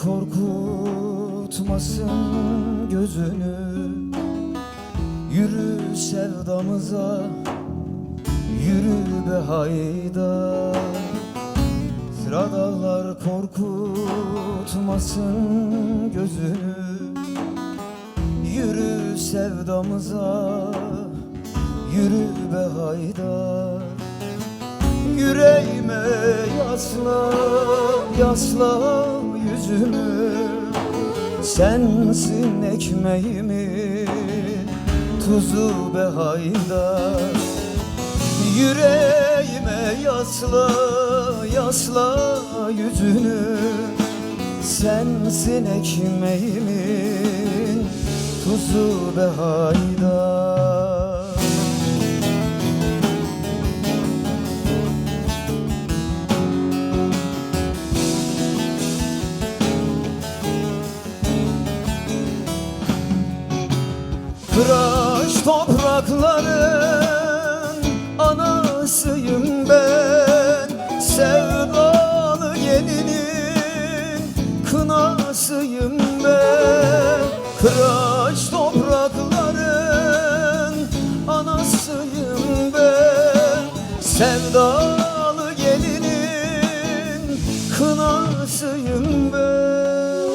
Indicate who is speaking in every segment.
Speaker 1: korkutmasın gözünü. Yürü sevdamıza, yürü be haydar. Sıradağlar korkutmasın gözünü. Yürü sevdamıza, yürü be haydar. Yüreğime yasla, yasla yüzünü. Sensin ekmeğimin tuzu be haydar. Yüreğime yasla, yasla yüzünü. Sensin ekmeğimin tuzu be haydar. Kıraç toprakların anasıyım ben. Sevdalı gelinin kınasıyım ben. Kıraç toprakların anasıyım ben. Sevdalı gelinin kınasıyım ben.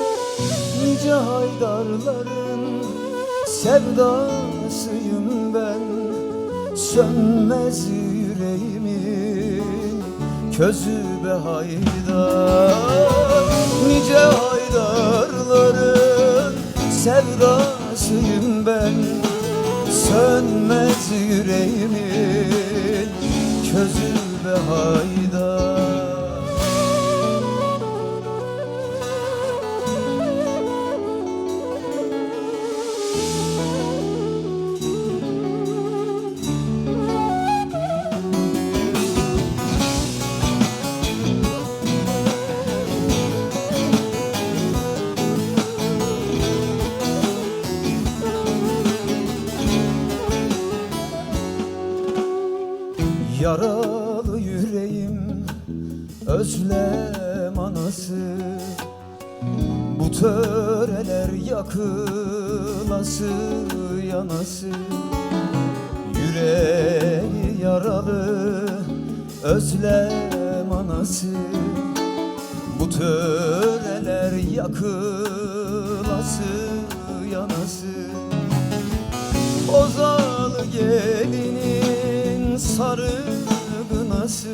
Speaker 1: Nice haydarların sevdasıyım ben. Sönmez yüreğimin közü be haydar. Nice haydarların sevdasıyım ben. Sönmez yüreğimin közü be haydar. Yaralı yüreğim özlem anası. Bu töreler yakılası yanası. Yüreği yaralı özlem anası. Bu töreler yakılası yanası. Ozalı gelinin sarı kınası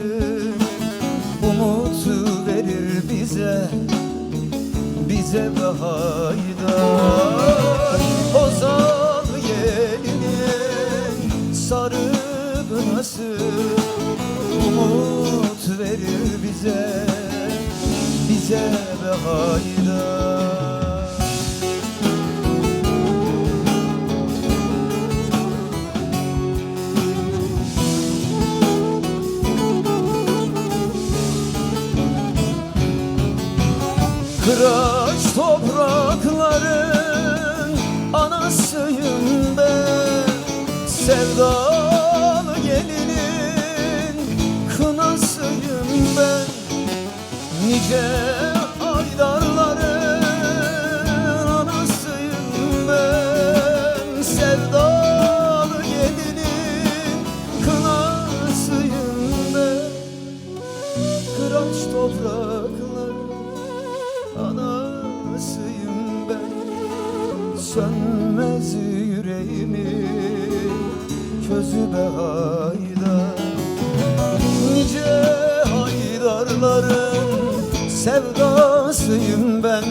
Speaker 1: umut verir bize, bize be haydar. Ozalı gelinin sarı kınası umut verir bize, bize be haydar. Kıraç toprakların anasıyım ben. Sevdalı gelinin kınasıyım ben. Nice aydarların anasıyım ben. Sevdalı gelinin kınasıyım ben. Kıraç toprakların anasıyım ben. Sönmez yüreğimin közü be haydar. Nice haydarların sevdasıyım ben.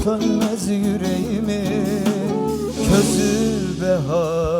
Speaker 1: Sönmez yüreğimin közü be haydar.